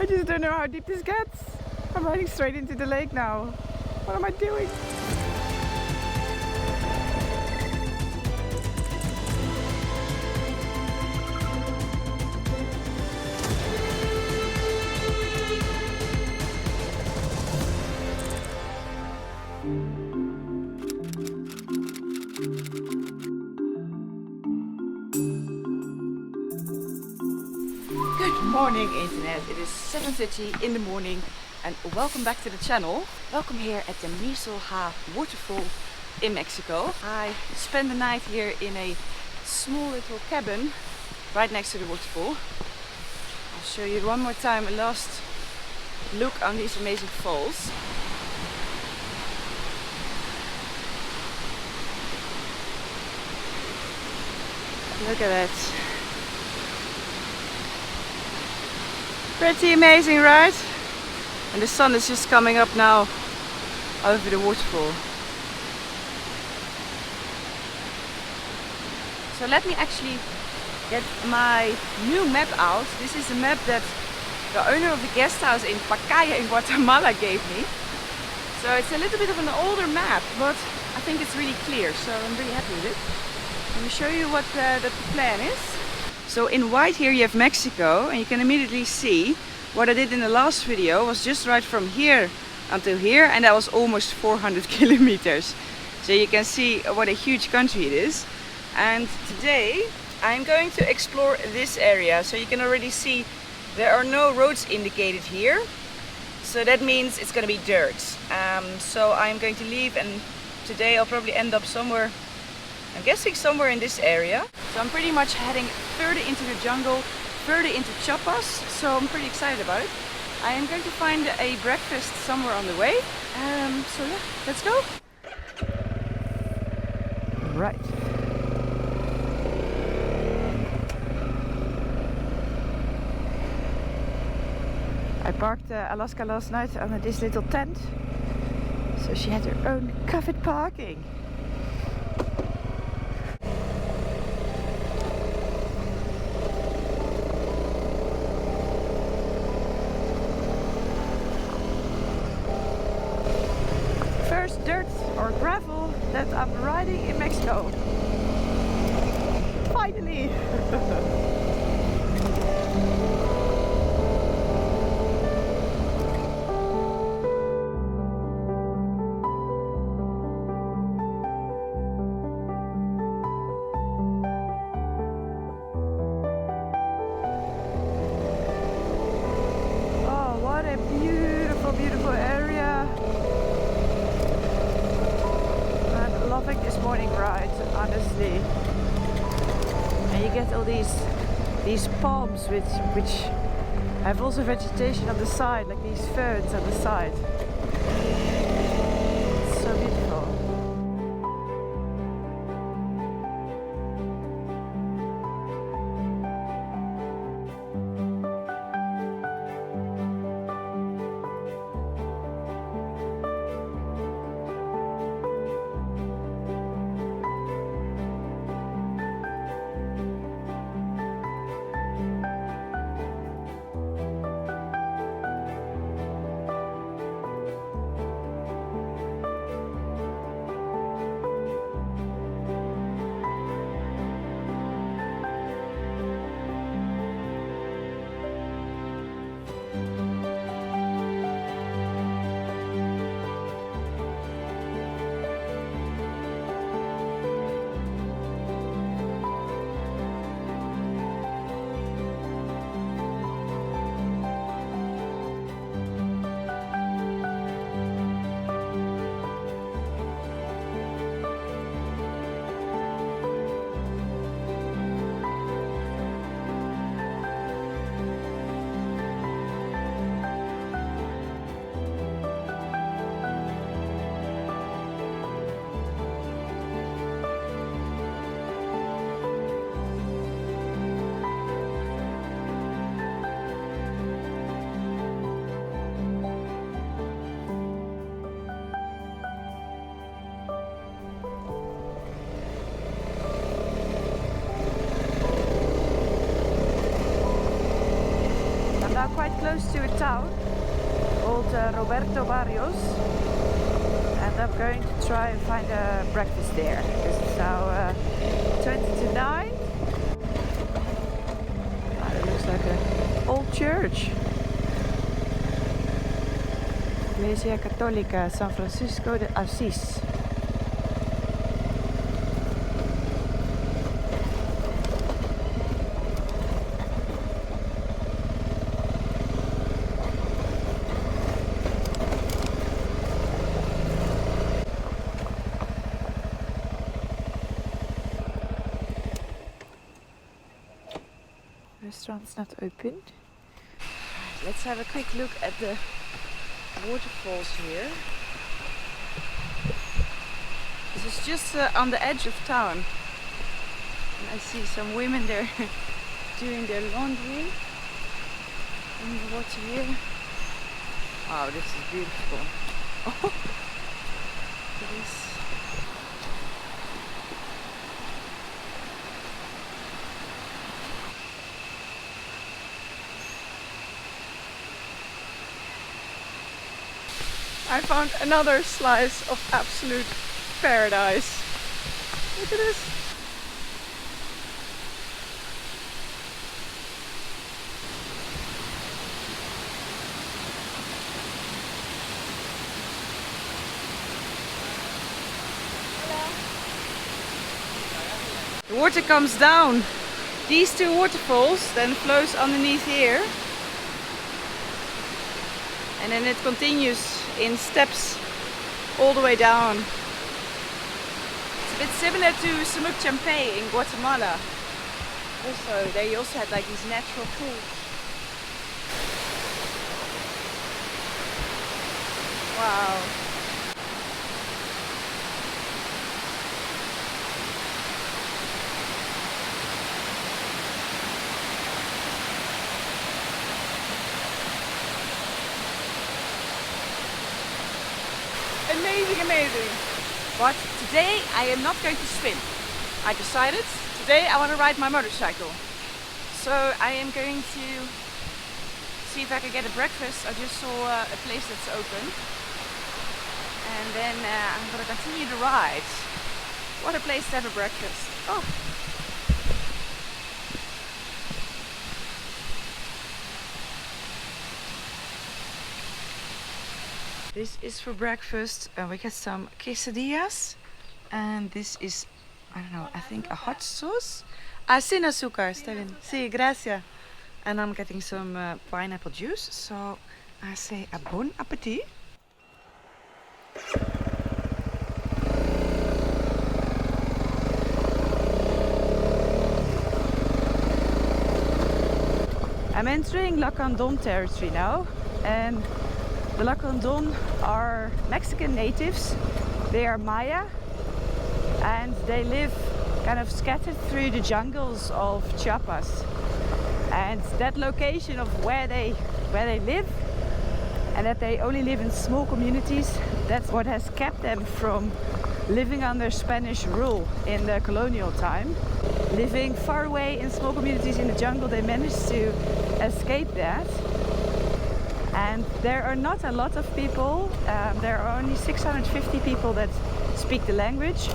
I just don't know how deep this gets. I'm riding straight into the lake now. What am I doing? Good morning internet, it is 7:30 in the morning and welcome back to the channel. Welcome here at the Misolha waterfall in Mexico. I spent the night here in a small little cabin right next to the waterfall. I'll show you one more time a last look on these amazing falls. Look at that. Pretty amazing, right? And the sun is just coming up now over the waterfall. So let me actually get my new map out. This is a map that the owner of the guest house in Pacaya in Guatemala gave me. So it's a little bit of an older map, but I think it's really clear, so I'm really happy with it. Let me show you what the plan is. So in white here you have Mexico, and you can immediately see what I did in the last video was just right from here until here, and that was almost 400 kilometers. So you can see what a huge country it is. And today I'm going to explore this area. So you can already see there are no roads indicated here. So that means it's going to be dirt. So I'm going to leave, and today I'll probably end up somewhere, I'm guessing somewhere in this area. So I'm pretty much heading further into the jungle, further into Chiapas, so I'm pretty excited about it. I am going to find a breakfast somewhere on the way. So yeah, let's go. Right. I parked Alaska last night on this little tent, so she had her own covered parking. First dirt or gravel that I'm riding in Mexico. Finally! Oh, what a beautiful, beautiful area. Loving this morning ride, honestly. And you get all these palms which have also vegetation on the side, like these ferns on the side. It's so beautiful. quite close to a town called Roberto Barrios, and I'm going to try and find a breakfast there because it's now 20 to 9. Oh, it looks like an old church. Iglesia Católica San Francisco de Asís. Restaurant's not open. Let's have a quick look at the waterfalls here. This is just on the edge of town. And I see some women there doing their laundry in the water here. Wow, this is beautiful. Oh, it is. I found another slice of absolute paradise. Look at this. The water comes down these two waterfalls, then flows underneath here. And then it continues in steps all the way down. It's a bit similar to Semuc Champey in Guatemala. Also, they also had like these natural pools. Wow. Amazing, amazing. But today I am not going to swim. I decided today I want to ride my motorcycle. So I am going to see if I can get a breakfast. I just saw a place that's open. And then I'm going to continue the ride. What a place to have a breakfast. Oh. This is for breakfast. We get some quesadillas, and this is, I don't know, I think a hot sauce. Sin azúcar, está bien. Sí, gracias. And I'm getting some pineapple juice. So I say a bon appetit. I'm entering Lacandon territory now, and the Lacandon are Mexican natives. They are Maya, and they live kind of scattered through the jungles of Chiapas. And that location of where they live, and that they only live in small communities, that's what has kept them from living under Spanish rule in the colonial time. Living far away in small communities in the jungle, they managed to escape that. And there are not a lot of people. There are only 650 people that speak the language.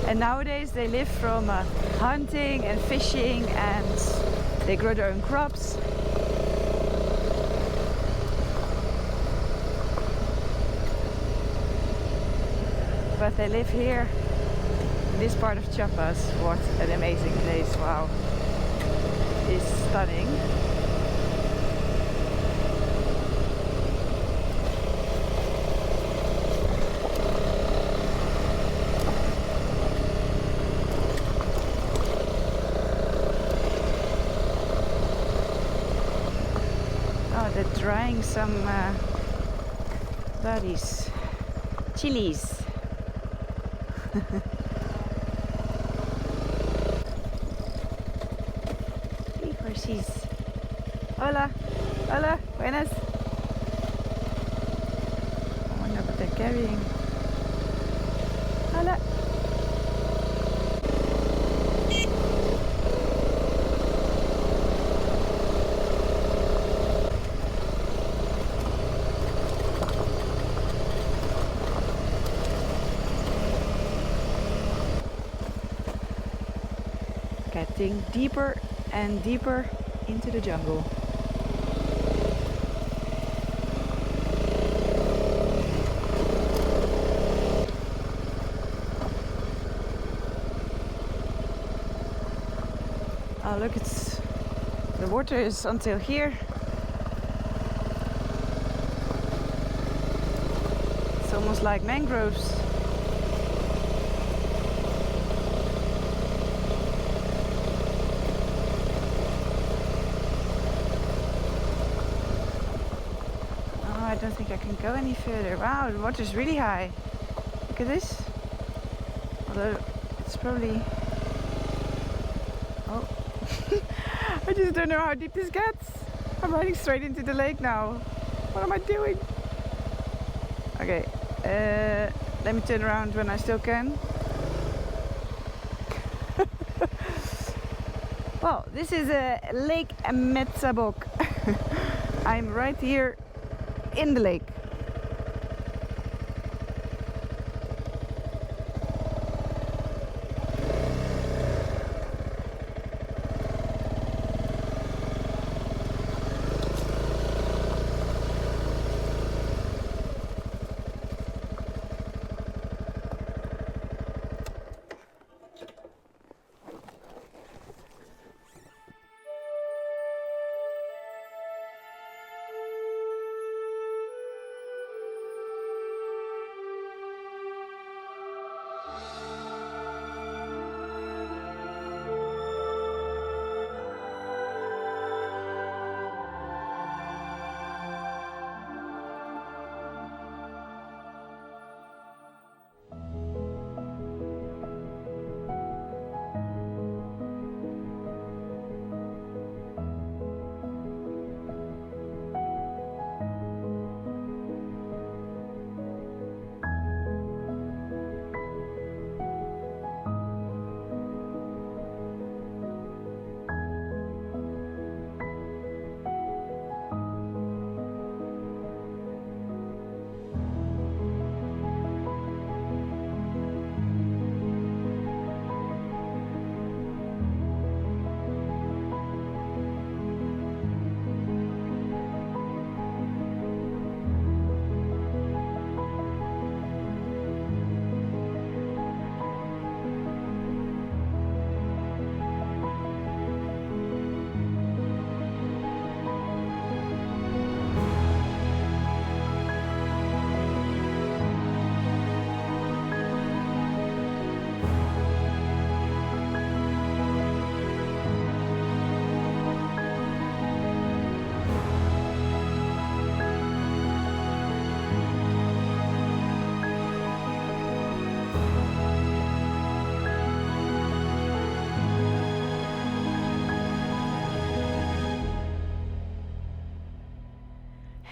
And nowadays they live from hunting and fishing, and they grow their own crops. But they live here in this part of Chiapas. What an amazing place. Wow. It's stunning. They're drying some buddies, chilies. Hey, horses. Hola, hola, buenas. I wonder what they're carrying. Hola. getting deeper and deeper into the jungle. Oh, look, the water is until here. It's almost like mangroves. I don't think I can go any further. Wow, the water is really high. Look at this. Although it's probably... Oh. I just don't know how deep this gets. I'm riding straight into the lake now. What am I doing? Okay, let me turn around when I still can. Well, this is Lake Metsabok. I'm right here in the lake.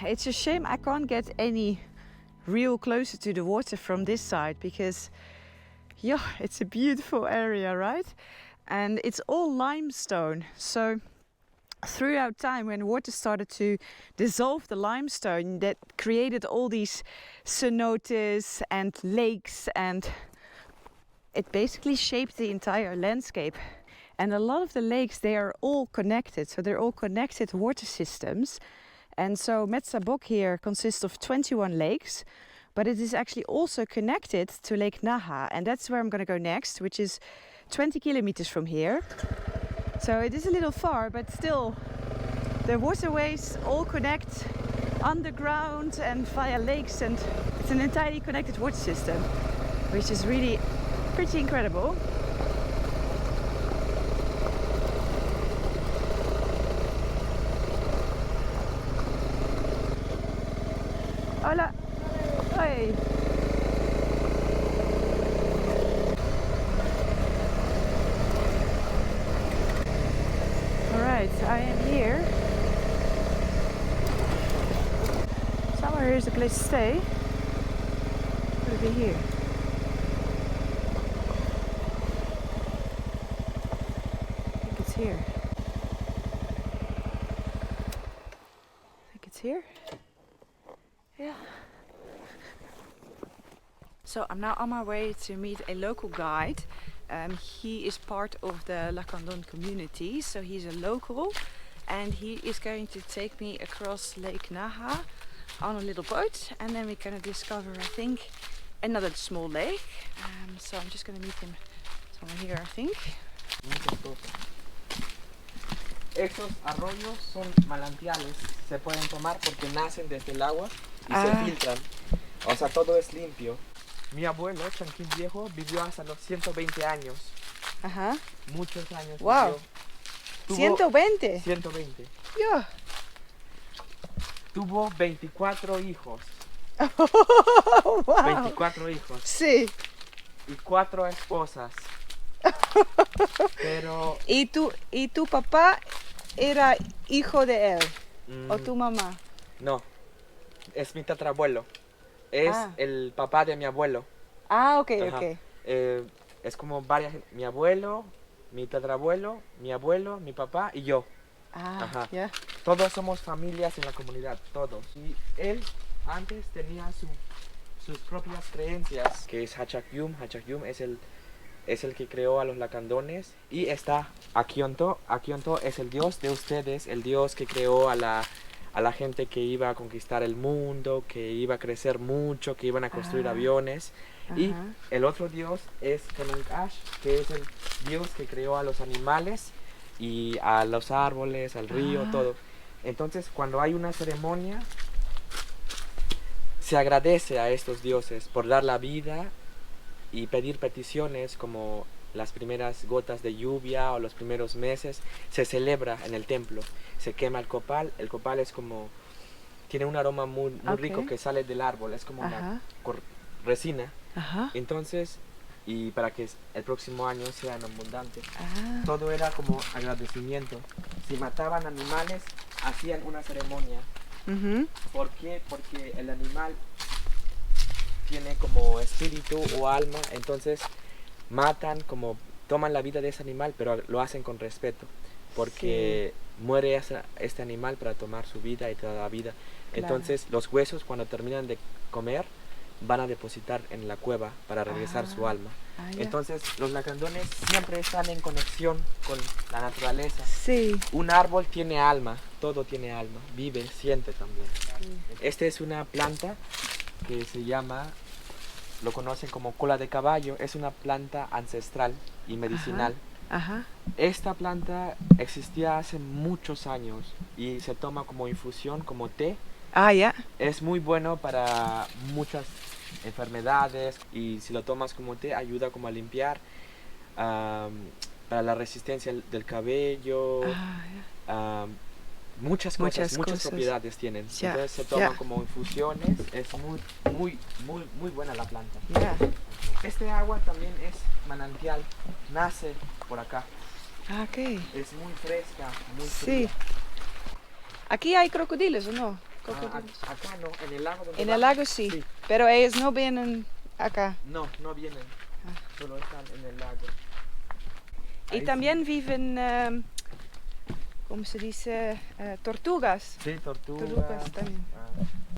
It's a shame I can't get any real closer to the water from this side, because yeah, it's a beautiful area, right? And it's all limestone. So throughout time, when water started to dissolve the limestone, that created all these cenotes and lakes, and it basically shaped the entire landscape. And a lot of the lakes, they are all connected, so they're all connected water systems. And so Metsabok here consists of 21 lakes, but it is actually also connected to Lake Naha, and that's where I'm going to go next, which is 20 kilometers from here. So it is a little far, but still the waterways all connect underground and via lakes, and it's an entirely connected water system, which is really pretty incredible. Hola. Hey. Alright, I am here. Somewhere here's a place to stay. Could it be here? I think it's here. I think it's here. Yeah. So I'm now on my way to meet a local guide He is part of the Lacandon community, so he's a local, and he is going to take me across Lake Naha on a little boat, and then we're going to discover, I think, another small lake. So I'm just going to meet him somewhere here, I think. Estos arroyos son manantiales, se pueden tomar porque nacen desde el agua y se filtran. O sea, todo es limpio. Mi abuelo, Chanquín Viejo, vivió hasta los 120 años. Ajá. Muchos años Wow. vivió. 120. 120. Ja. Tuvo 24 hijos. Wow. 24 hijos. Sí. Y 4 esposas. Pero... ¿Y tu papá era hijo de él? ¿O mm, tu mamá? no, es mi tatarabuelo. Es el papá de mi abuelo. Ah, ok, Ajá. ok. Es como varias... Mi abuelo, mi tatarabuelo, mi abuelo, mi papá y yo. Ah, Ajá. ya. Todos somos familias en la comunidad, todos. Y él antes tenía sus propias creencias, que es Hachakyum. Hachakyum es el que creó a los lacandones. Y está Akionto. Akionto es el dios de ustedes, el dios que creó a la gente que iba a conquistar el mundo, que iba a crecer mucho, que iban a construir aviones. Y Ajá. el otro dios es Kanankash, que es el dios que creó a los animales y a los árboles, al río, todo. Entonces, cuando hay una ceremonia, se agradece a estos dioses por dar la vida y pedir peticiones como las primeras gotas de lluvia o los primeros meses. Se celebra en el templo, se quema el copal es como, tiene un aroma muy rico que sale del árbol, es como una resina. Ajá. Entonces, y para que el próximo año sean abundantes, todo era como agradecimiento. Si mataban animales, hacían una ceremonia. ¿Por qué? Porque el animal tiene como espíritu o alma, entonces matan, como toman la vida de ese animal, pero lo hacen con respeto, porque muere este animal para tomar su vida y toda la vida. Claro. Entonces los huesos, cuando terminan de comer, van a depositar en la cueva para regresar su alma. Entonces los lacandones siempre están en conexión con la naturaleza. Sí. Un árbol tiene alma, todo tiene alma, vive, siente también. Esta es una planta que se llama, lo conocen como cola de caballo, es una planta ancestral y medicinal. Ajá. Esta planta existía hace muchos años y se toma como infusión, como té. Ya. Es muy bueno para muchas enfermedades y si lo tomas como té ayuda como a limpiar, para la resistencia del cabello, muchas propiedades tienen. Ya, entonces se toma como infusiones, es muy buena la planta. Este agua también es manantial, nace por acá. Ok. Es muy fresca, muy Sí. fría. ¿Aquí hay crocodilos o no? Acá no, en el lago donde En el lago sí, pero ellos no vienen acá. No vienen, solo están en el lago. Y también viven, ¿cómo se dice? Tortugas. Sí, Tortugas también.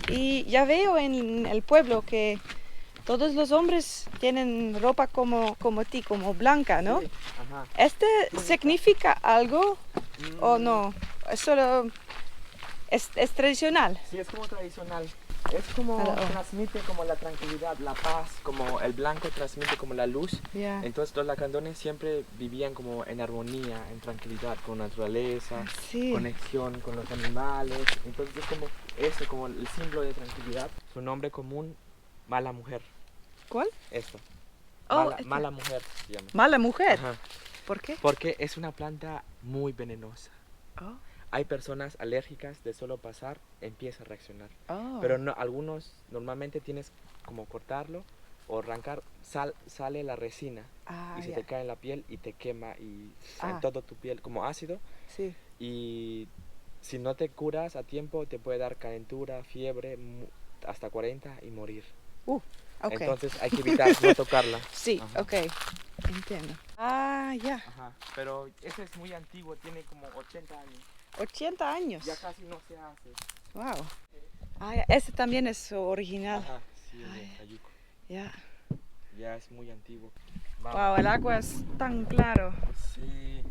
Y ya veo en el pueblo que todos los hombres tienen ropa como ti, como blanca, ¿no? Sí, ajá. ¿Este significa algo o no? Es solo... ¿Es tradicional? Sí, es como tradicional. Es como transmite como la tranquilidad, la paz, como el blanco transmite como la luz. Entonces los lacandones siempre vivían como en armonía, en tranquilidad con la naturaleza, conexión con los animales. Entonces es como eso, como el símbolo de tranquilidad. Su nombre común, mala mujer. ¿Cuál? Esto. Oh, mala mujer se llama. ¿Mala mujer? Ajá. ¿Por qué? Porque es una planta muy venenosa. Oh. Hay personas alérgicas, de solo pasar empieza a reaccionar. Oh. Pero no, algunos normalmente tienes como cortarlo o arrancar, sale la resina y se te cae en la piel y te quema y en toda tu piel como ácido. Sí. Y si no te curas a tiempo te puede dar calentura, fiebre, hasta 40 y morir. Okay. Entonces hay que evitar no tocarla. Sí, Ajá. ok, entiendo. Ya. Ajá. Pero ese es muy antiguo, tiene como 80 años. 80 años. Ya casi no se hace. Wow. Ya. Este también es original. Ajá, sí, el de Cayuco. Ya. Ya es muy antiguo. Vamos. Wow, el agua es tan claro. Sí,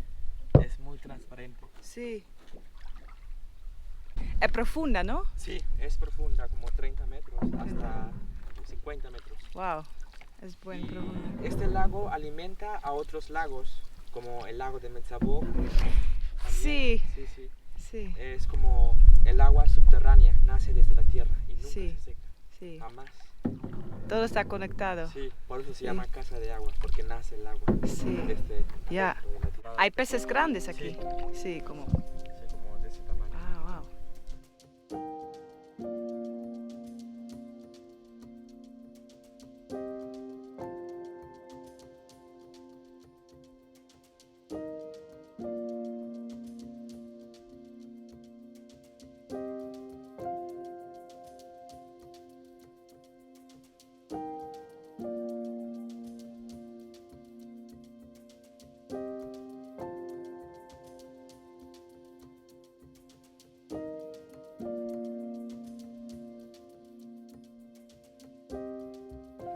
es muy transparente. Sí. Es profunda, ¿no? Sí, es profunda, como 30 metros hasta 50 metros. Wow, es buen Y profundo. este lago alimenta a otros lagos, como el lago de Metzabó. Sí. Sí, sí. Sí, Es como el agua subterránea, nace desde la tierra y nunca Sí. se seca, sí. jamás. Todo está conectado. Sí, por eso se Sí. llama casa de agua, porque nace el agua Sí. desde Ya. adentro de la tierra. Hay peces grandes aquí. Sí. Sí, como. Sí, como de ese tamaño. Ah, wow.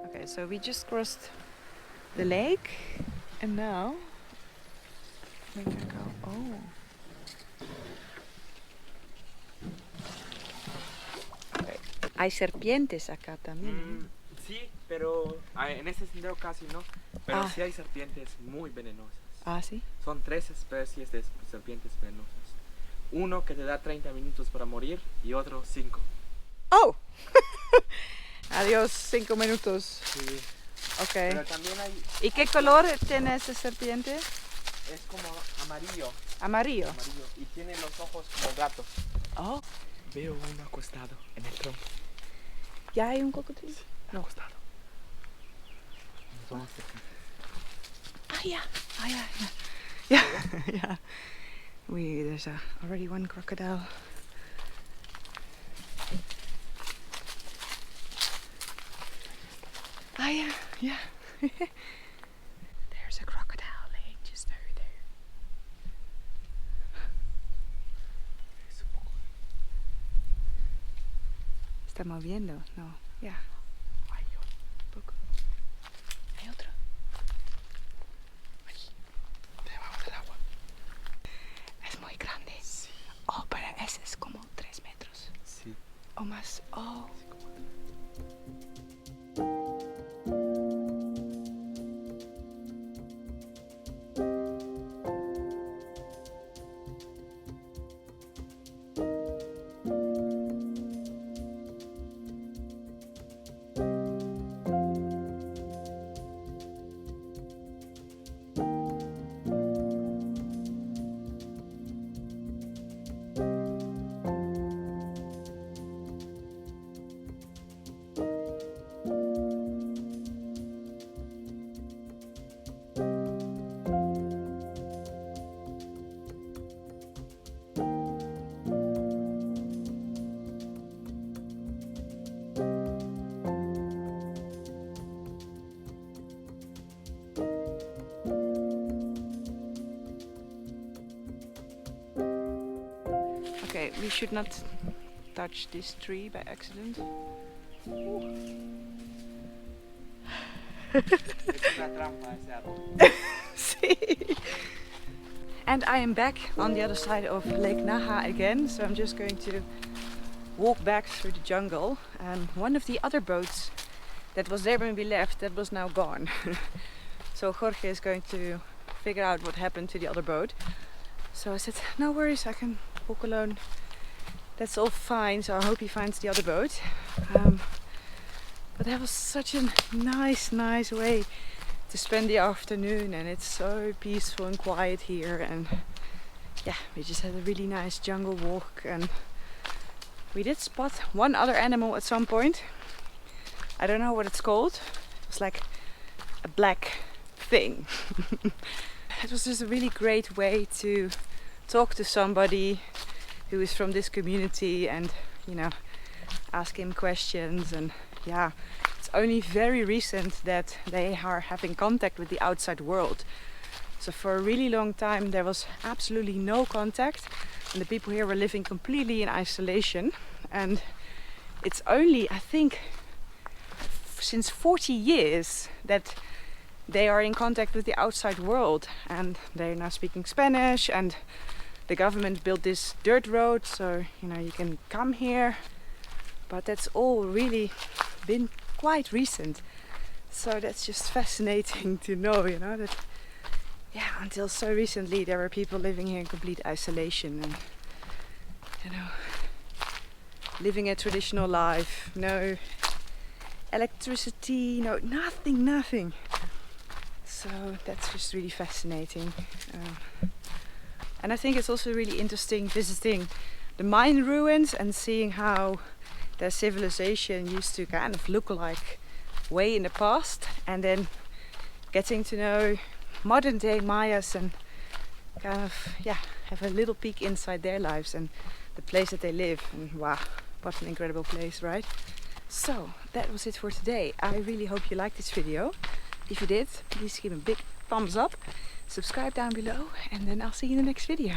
Okay, so we just crossed the lake and now we can go. Oh. Okay. Hay serpientes acá también. Sí, pero en este sendero casi no. Pero Ah. sí hay serpientes muy venenosas. Ah, sí. Son 3 especies de serpientes venenosas. Uno que te da 30 minutos para morir y otro 5. Oh. Adiós, 5 minutos. Sí. Okay. Pero también hay... ¿Y qué color tiene esa serpiente? Es como amarillo. Amarillo. Amarillo. Y tiene los ojos como gatos. Oh. Veo uno acostado en el tronco. ¿Ya hay un cocodrilo? No. Acostado. Somos Ah, yeah. Ah, yeah. Yeah. Yeah. Yeah. There's already one crocodile. Ah, yeah. Yeah. There's a crocodile laying just over there. Es un poco... ¿Está moviendo? No. Yeah. Hay otro. Poco. Hay otro. Debajo del agua. Es muy grande. Sí. Oh, pero ese es como 3 metros. Sí. O más. Oh. Okay, we should not touch this tree by accident. Es una trampa ese árbol. See? And I am back on the other side of Lake Naha again, so I'm just going to walk back through the jungle. And one of the other boats that was there when we left, that was now gone. So Jorge is going to figure out what happened to the other boat. So I said, no worries, I can walk alone. That's all fine, so I hope he finds the other boat. But that was such a nice way to spend the afternoon, and it's so peaceful and quiet here, and yeah, we just had a really nice jungle walk, and we did spot one other animal at some point. I don't know what it's called. It was like a black thing. It was just a really great way to talk to somebody who is from this community and, you know, ask him questions. And yeah, it's only very recent that they are having contact with the outside world. So for a really long time there was absolutely no contact, and the people here were living completely in isolation. And it's only, I think, since 40 years that they are in contact with the outside world, and they're now speaking Spanish, and the government built this dirt road, so you know you can come here, but that's all really been quite recent. So that's just fascinating to know, you know, that yeah, until so recently there were people living here in complete isolation and, you know, living a traditional life, no electricity, no nothing. So that's just really fascinating. And I think it's also really interesting visiting the Mayan ruins and seeing how their civilization used to kind of look like way in the past, and then getting to know modern day Mayas and kind of have a little peek inside their lives and the place that they live. And wow, what an incredible place, right? So that was it for today. I really hope you liked this video. If you did, please give a big thumbs up, subscribe down below, and then I'll see you in the next video.